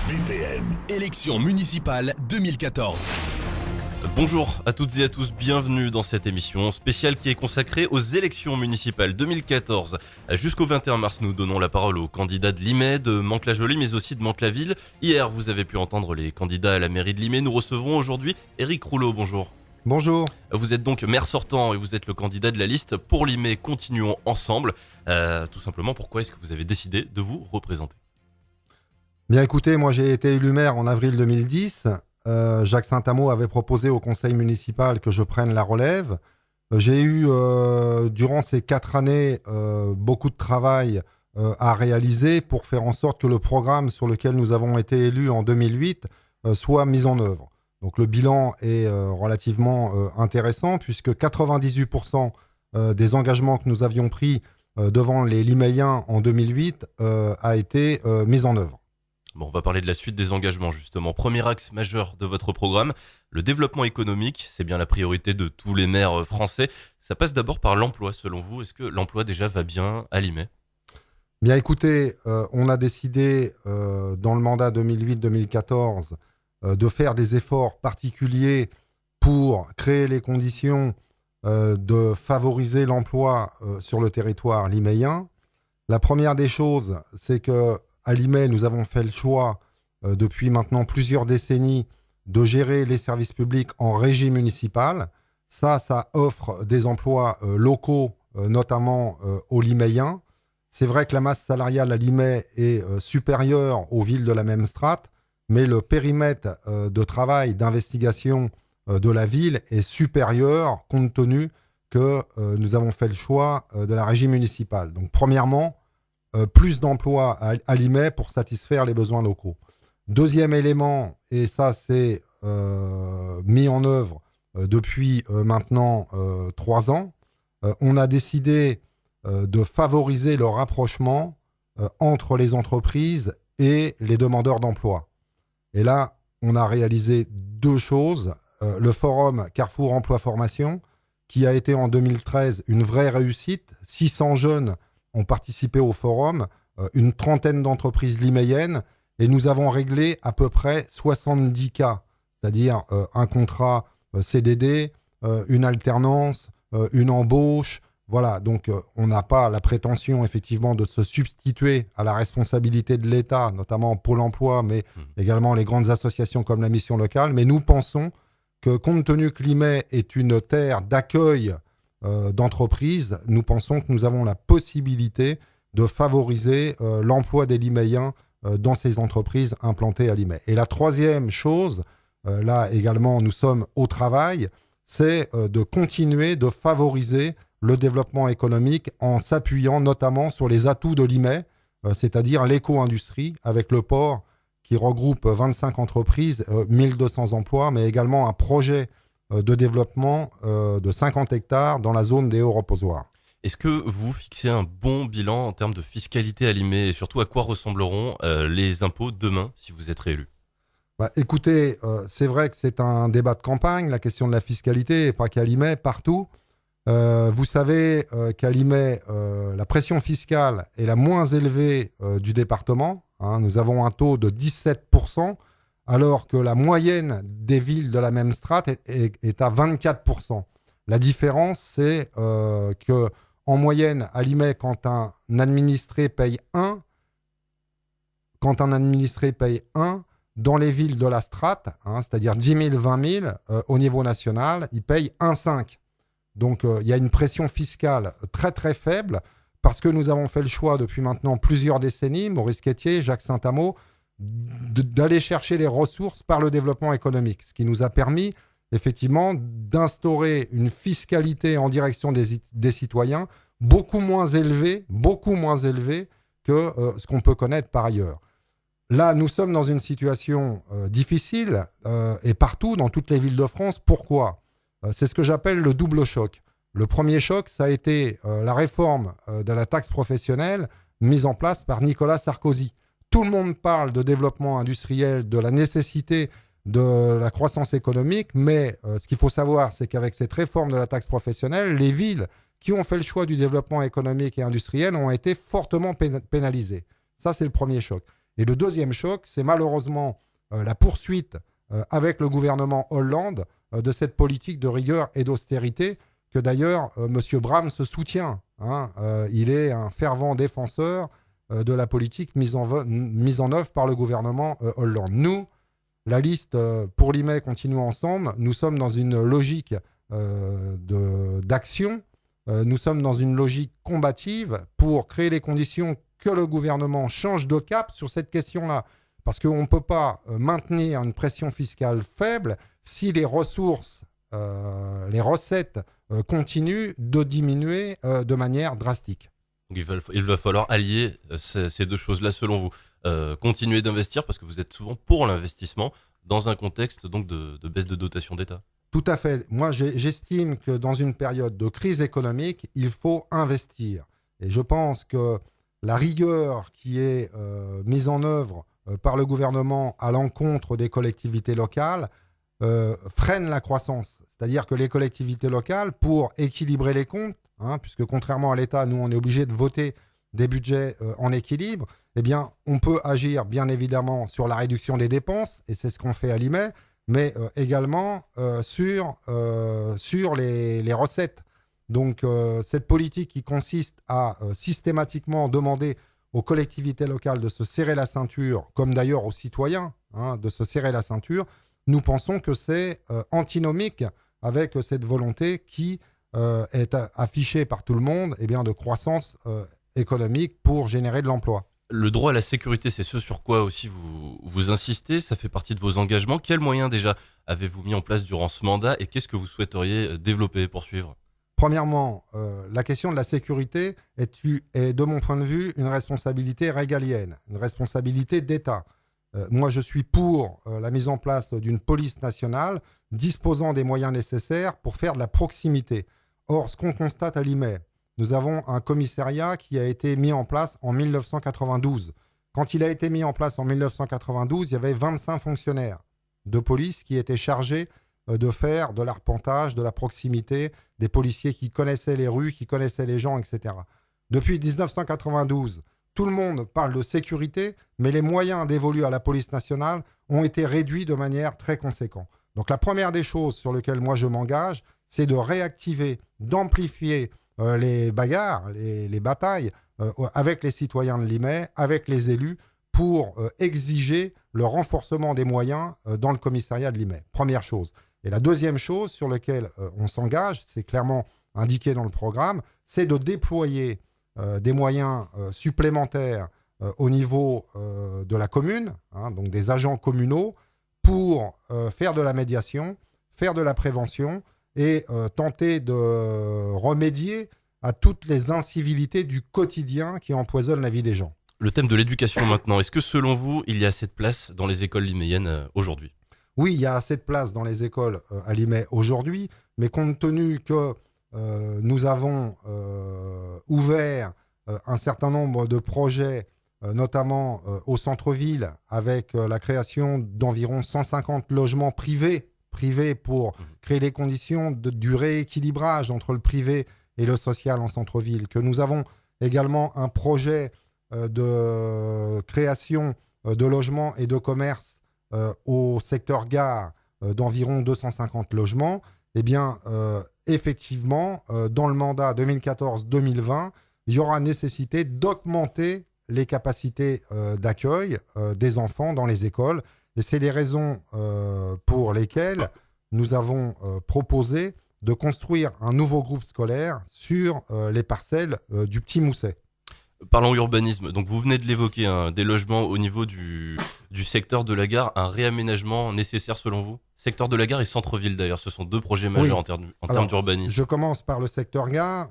BPM, élection municipale 2014. Bonjour à toutes et à tous, bienvenue dans cette émission spéciale qui est consacrée aux élections municipales 2014. Jusqu'au 21 mars, nous donnons la parole aux candidats de Limay, de Mantes-la-Jolie, mais aussi de Mantes-la-Ville. Hier, vous avez pu entendre les candidats à la mairie de Limay. Nous recevons aujourd'hui Éric Rouleau, bonjour. Bonjour. Vous êtes donc maire sortant et vous êtes le candidat de la liste pour Limay. Continuons ensemble. Tout simplement, pourquoi est-ce que vous avez décidé de vous représenter ? Bien écoutez, moi j'ai été élu maire en avril 2010. Jacques Saint-Amand avait proposé au conseil municipal que je prenne la relève. J'ai eu, durant ces 4 années, beaucoup de travail à réaliser pour faire en sorte que le programme sur lequel nous avons été élus en 2008 soit mis en œuvre. Donc le bilan est relativement intéressant puisque 98% des engagements que nous avions pris devant les Liméens en 2008 a été mis en œuvre. Bon, on va parler de la suite des engagements justement. Premier axe majeur de votre programme, le développement économique, c'est bien la priorité de tous les maires français. Ça passe d'abord par l'emploi selon vous. Est-ce que l'emploi déjà va bien à Limay ? Bien écoutez, on a décidé dans le mandat 2008-2014 de faire des efforts particuliers pour créer les conditions de favoriser l'emploi sur le territoire liméen. La première des choses, c'est que à Limay, nous avons fait le choix, depuis maintenant plusieurs décennies, de gérer les services publics en régie municipale. Ça offre des emplois locaux, notamment aux Liméens. C'est vrai que la masse salariale à Limay est supérieure aux villes de la même strate, mais le périmètre de travail, d'investigation de la ville est supérieur compte tenu que nous avons fait le choix de la régie municipale. Donc premièrement, plus d'emplois à Limay pour satisfaire les besoins locaux. Deuxième élément, et ça c'est mis en œuvre depuis maintenant 3 ans, on a décidé de favoriser le rapprochement entre les entreprises et les demandeurs d'emploi. Et là, on a réalisé 2 choses. Le forum Carrefour Emploi Formation, qui a été en 2013 une vraie réussite. 600 jeunes ont participé au forum, une trentaine d'entreprises liméennes, et nous avons réglé à peu près 70 cas, c'est-à-dire un contrat CDD, une alternance, une embauche. Voilà, donc on n'a pas la prétention effectivement de se substituer à la responsabilité de l'État, notamment Pôle emploi, mais également les grandes associations comme la mission locale. Mais nous pensons que compte tenu que Limay est une terre d'accueil d'entreprises, nous pensons que nous avons la possibilité de favoriser l'emploi des Liméens dans ces entreprises implantées à Limay. Et la troisième chose, là également nous sommes au travail, c'est de continuer de favoriser le développement économique en s'appuyant notamment sur les atouts de Limay, c'est-à-dire l'éco-industrie avec le port qui regroupe 25 entreprises, 1200 emplois, mais également un projet de développement de 50 hectares dans la zone des hauts reposoirs. Est-ce que vous fixez un bon bilan en termes de fiscalité à Limay et surtout à quoi ressembleront les impôts demain si vous êtes réélu ? Écoutez, c'est vrai que c'est un débat de campagne, la question de la fiscalité, et pas qu'à Limay, partout. Vous savez qu'à Limay, la pression fiscale est la moins élevée du département. Nous avons un taux de 17%, alors que la moyenne des villes de la même strate est à 24%. La différence, c'est qu'en moyenne, à Limay, quand un administré paye 1, dans les villes de la strate, c'est-à-dire 10 000, 20 000, au niveau national, il paye 1,5. Donc, il y a une pression fiscale très, très faible parce que nous avons fait le choix depuis maintenant plusieurs décennies, Maurice Quétier, Jacques Saint-Amand, d'aller chercher les ressources par le développement économique, ce qui nous a permis effectivement d'instaurer une fiscalité en direction des citoyens beaucoup moins élevée que ce qu'on peut connaître par ailleurs. Là, nous sommes dans une situation difficile et partout, dans toutes les villes de France. Pourquoi ? C'est ce que j'appelle le double choc. Le premier choc, ça a été la réforme de la taxe professionnelle mise en place par Nicolas Sarkozy. Tout le monde parle de développement industriel, de la nécessité de la croissance économique, mais ce qu'il faut savoir, c'est qu'avec cette réforme de la taxe professionnelle, les villes qui ont fait le choix du développement économique et industriel ont été fortement pénalisées. Ça, c'est le premier choc. Et le deuxième choc, c'est malheureusement la poursuite avec le gouvernement Hollande de cette politique de rigueur et d'austérité que d'ailleurs M. Brahms se soutient. Il est un fervent défenseur de la politique mise en œuvre par le gouvernement Hollande. Nous, la liste pour l'IME Continuons Ensemble, nous sommes dans une logique d'action, nous sommes dans une logique combative pour créer les conditions que le gouvernement change de cap sur cette question-là. Parce qu'on ne peut pas maintenir une pression fiscale faible si les ressources, les recettes continuent de diminuer de manière drastique. Donc il va falloir allier ces deux choses-là selon vous. Continuer d'investir parce que vous êtes souvent pour l'investissement dans un contexte donc de baisse de dotation d'État. Tout à fait. Moi, j'estime que dans une période de crise économique, il faut investir. Et je pense que la rigueur qui est mise en œuvre par le gouvernement à l'encontre des collectivités locales freine la croissance. C'est-à-dire que les collectivités locales, pour équilibrer les comptes, puisque contrairement à l'État, nous, on est obligé de voter des budgets en équilibre, eh bien, on peut agir, bien évidemment, sur la réduction des dépenses, et c'est ce qu'on fait à l'IME, mais également sur les recettes. Donc, cette politique qui consiste à systématiquement demander aux collectivités locales de se serrer la ceinture, comme d'ailleurs aux citoyens, de se serrer la ceinture, nous pensons que c'est antinomique avec cette volonté qui est affichée par tout le monde de croissance économique pour générer de l'emploi. Le droit à la sécurité, c'est ce sur quoi aussi vous insistez, ça fait partie de vos engagements. Quels moyens déjà avez-vous mis en place durant ce mandat et qu'est-ce que vous souhaiteriez développer et poursuivre ? Premièrement, la question de la sécurité est, de mon point de vue, une responsabilité régalienne, une responsabilité d'État. Moi, je suis pour la mise en place d'une police nationale disposant des moyens nécessaires pour faire de la proximité. Or, ce qu'on constate à l'IME, nous avons un commissariat qui a été mis en place en 1992. Quand il a été mis en place en 1992, il y avait 25 fonctionnaires de police qui étaient chargés de faire de l'arpentage, de la proximité, des policiers qui connaissaient les rues, qui connaissaient les gens, etc. Depuis 1992, tout le monde parle de sécurité, mais les moyens dévolus à la police nationale ont été réduits de manière très conséquente. Donc la première des choses sur lesquelles moi je m'engage, c'est de réactiver, d'amplifier les bagarres, les batailles avec les citoyens de l'IME, avec les élus, pour exiger le renforcement des moyens dans le commissariat de l'IME. Première chose. Et la deuxième chose sur laquelle on s'engage, c'est clairement indiqué dans le programme, c'est de déployer des moyens supplémentaires au niveau de la commune, donc des agents communaux, pour faire de la médiation, faire de la prévention et tenter de remédier à toutes les incivilités du quotidien qui empoisonnent la vie des gens. Le thème de l'éducation maintenant, est-ce que selon vous, il y a assez de place dans les écoles liméennes aujourd'hui ? Oui, il y a assez de place dans les écoles à l'IME aujourd'hui, mais compte tenu que nous avons ouvert un certain nombre de projets, notamment au centre-ville, avec la création d'environ 150 logements privés pour créer les conditions du rééquilibrage entre le privé et le social en centre-ville, que nous avons également un projet de création de logements et de commerce au secteur gare d'environ 250 logements, eh bien, effectivement, dans le mandat 2014-2020, il y aura nécessité d'augmenter les capacités d'accueil des enfants dans les écoles. Et c'est les raisons pour lesquelles nous avons proposé de construire un nouveau groupe scolaire sur les parcelles du Petit Mousset. Parlons urbanisme, donc vous venez de l'évoquer, des logements au niveau du secteur de la gare, un réaménagement nécessaire selon vous ? Secteur de la gare et centre-ville d'ailleurs, ce sont deux projets majeurs en termes d'urbanisme. Je commence par le secteur gare.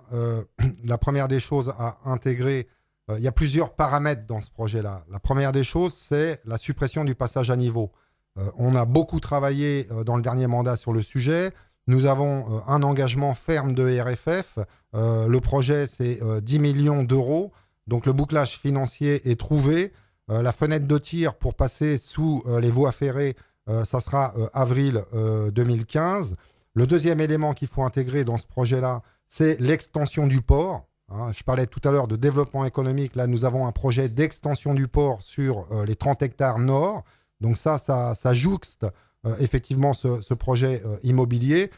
La première des choses à intégrer, il y a plusieurs paramètres dans ce projet-là. La première des choses, c'est la suppression du passage à niveau. On a beaucoup travaillé dans le dernier mandat sur le sujet. Nous avons un engagement ferme de RFF. Le projet, c'est 10 millions d'euros. Donc le bouclage financier est trouvé. La fenêtre de tir pour passer sous les voies ferrées, ça sera avril 2015. Le deuxième élément qu'il faut intégrer dans ce projet-là, c'est l'extension du port. hein. Je parlais tout à l'heure de développement économique. Là, nous avons un projet d'extension du port sur les 30 hectares nord. Donc ça jouxte effectivement ce projet immobilier.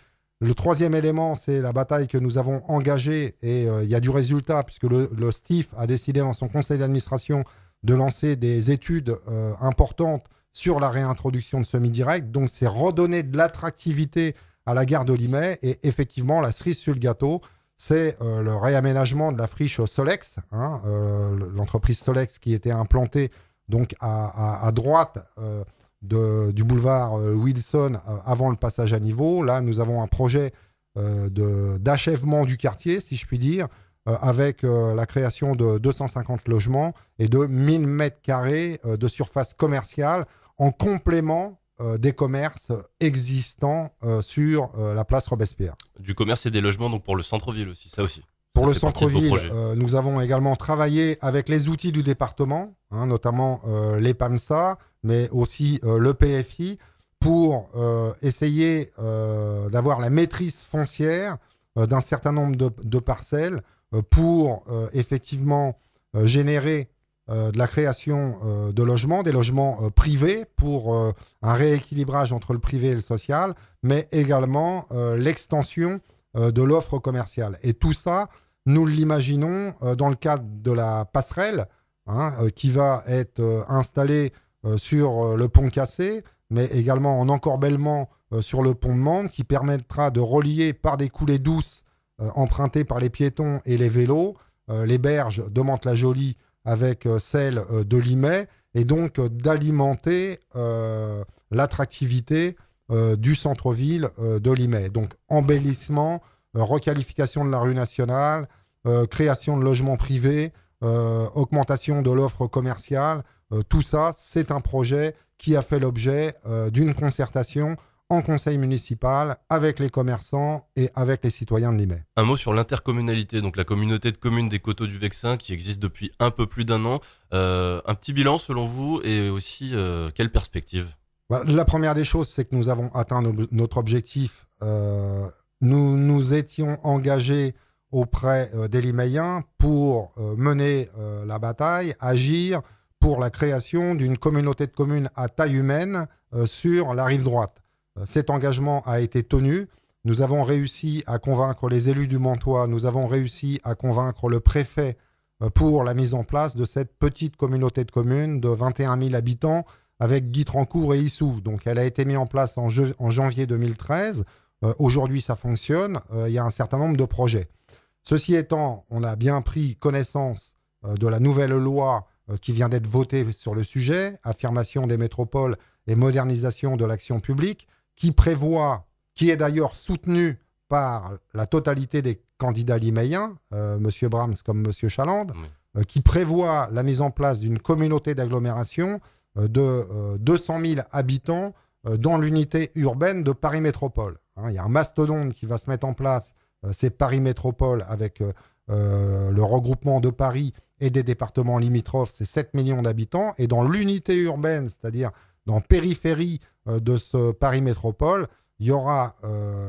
Le troisième élément, c'est la bataille que nous avons engagée et il y a du résultat puisque le STIF a décidé dans son conseil d'administration de lancer des études importantes sur la réintroduction de semi-direct. Donc, c'est redonner de l'attractivité à la gare de Limay et effectivement, la cerise sur le gâteau, c'est le réaménagement de la friche Solex, hein, l'entreprise Solex qui était implantée donc à droite du boulevard Wilson avant le passage à niveau. Là, nous avons un projet d'achèvement du quartier, si je puis dire, avec la création de 250 logements et de 1000 mètres carrés de surface commerciale en complément des commerces existants sur la place Robespierre. Du commerce et des logements donc pour le centre-ville aussi, ça aussi. Pour Ça le fait partie de vos centre-ville, projets. nous avons également travaillé avec les outils du département, hein, notamment les PAMSA, mais aussi le PFI, pour essayer d'avoir la maîtrise foncière d'un certain nombre de parcelles pour effectivement générer de la création de logements, des logements privés pour un rééquilibrage entre le privé et le social, mais également l'extension de l'offre commerciale. Et tout ça, nous l'imaginons dans le cadre de la passerelle hein, qui va être installée sur le pont Cassé, mais également en encorbellement sur le pont de Mende, qui permettra de relier par des coulées douces empruntées par les piétons et les vélos les berges de Mantes-la-Jolie avec celles de Limay, et donc d'alimenter l'attractivité du centre-ville de Limay. Donc embellissement, requalification de la rue nationale, création de logements privés, augmentation de l'offre commerciale, tout ça, c'est un projet qui a fait l'objet d'une concertation en conseil municipal avec les commerçants et avec les citoyens de Limay. Un mot sur l'intercommunalité, donc la communauté de communes des Coteaux du Vexin qui existe depuis un peu plus d'1 an. Un petit bilan selon vous et aussi quelle perspective ? La première des choses, c'est que nous avons atteint notre objectif. Nous nous étions engagés auprès des Limayens pour mener la bataille, agir pour la création d'une communauté de communes à taille humaine sur la rive droite. Cet engagement a été tenu. Nous avons réussi à convaincre les élus du Mantois, nous avons réussi à convaincre le préfet pour la mise en place de cette petite communauté de communes de 21 000 habitants avec Guitrancourt et Issou. Donc elle a été mise en place en janvier 2013. Aujourd'hui, ça fonctionne. Il y a un certain nombre de projets. Ceci étant, on a bien pris connaissance de la nouvelle loi qui vient d'être votée sur le sujet, affirmation des métropoles et modernisation de l'action publique, qui est d'ailleurs soutenu par la totalité des candidats liméens, M. Brahms comme M. Chaland, qui prévoit la mise en place d'une communauté d'agglomération de 200 000 habitants dans l'unité urbaine de Paris Métropole. Il y a un mastodonte qui va se mettre en place, c'est Paris Métropole, avec le regroupement de Paris et des départements limitrophes, c'est 7 millions d'habitants. Et dans l'unité urbaine, c'est-à-dire dans périphérie de ce Paris Métropole, il y aura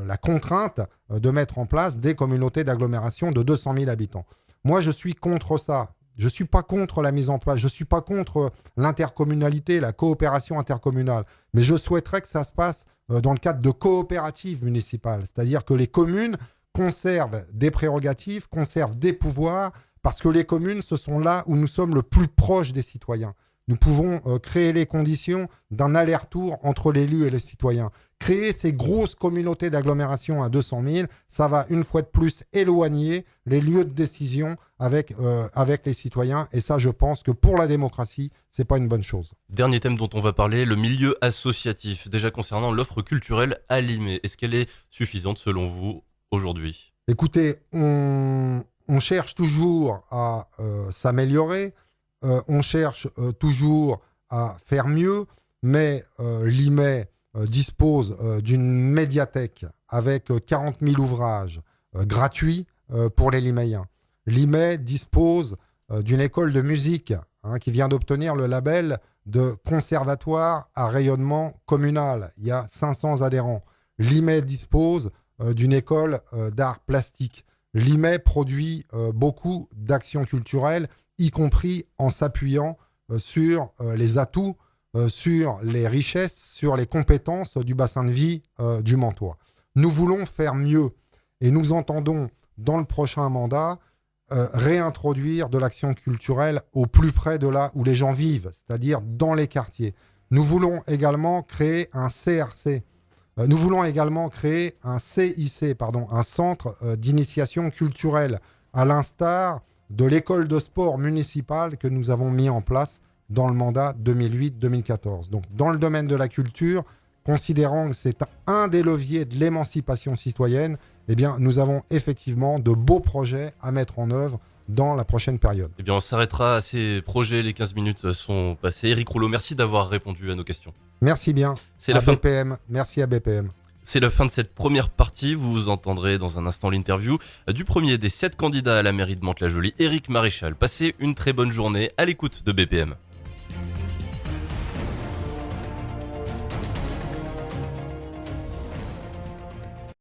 la contrainte de mettre en place des communautés d'agglomération de 200 000 habitants. Moi, je suis contre ça. Je ne suis pas contre la mise en place, je ne suis pas contre l'intercommunalité, la coopération intercommunale, mais je souhaiterais que ça se passe dans le cadre de coopératives municipales, c'est-à-dire que les communes conservent des prérogatives, conservent des pouvoirs, parce que les communes, ce sont là où nous sommes le plus proches des citoyens. Nous pouvons créer les conditions d'un aller-retour entre l'élu et les citoyens. Créer ces grosses communautés d'agglomération à 200 000, ça va une fois de plus éloigner les lieux de décision avec les citoyens. Et ça, je pense que pour la démocratie, c'est pas une bonne chose. Dernier thème dont on va parler, le milieu associatif. Déjà concernant l'offre culturelle à Limay, est-ce qu'elle est suffisante selon vous aujourd'hui ? Écoutez, on cherche toujours à s'améliorer. On cherche toujours à faire mieux, mais Limay dispose d'une médiathèque avec 40 000 ouvrages gratuits pour les Limayens. Limay dispose d'une école de musique qui vient d'obtenir le label de conservatoire à rayonnement communal. Il y a 500 adhérents. Limay dispose d'une école d'art plastique. l'IMEI produit beaucoup d'actions culturelles, y compris en s'appuyant sur les atouts, sur les richesses, sur les compétences du bassin de vie du Mantois. Nous voulons faire mieux et nous entendons, dans le prochain mandat, réintroduire de l'action culturelle au plus près de là où les gens vivent, c'est-à-dire dans les quartiers. Nous voulons également créer un CRC. Nous voulons également créer un CIC, un centre d'initiation culturelle, à l'instar de l'école de sport municipale que nous avons mis en place dans le mandat 2008-2014. Donc, dans le domaine de la culture, considérant que c'est un des leviers de l'émancipation citoyenne, eh bien, nous avons effectivement de beaux projets à mettre en œuvre dans la prochaine période. Eh bien, on s'arrêtera à ces projets. Les 15 minutes sont passées. Éric Rouleau, merci d'avoir répondu à nos questions. Merci bien. C'est la fin. BPM. Merci à BPM. C'est la fin de cette première partie. Vous entendrez dans un instant l'interview du premier des 7 candidats à la mairie de Mantes-la-Jolie, Éric Maréchal. Passez une très bonne journée à l'écoute de BPM.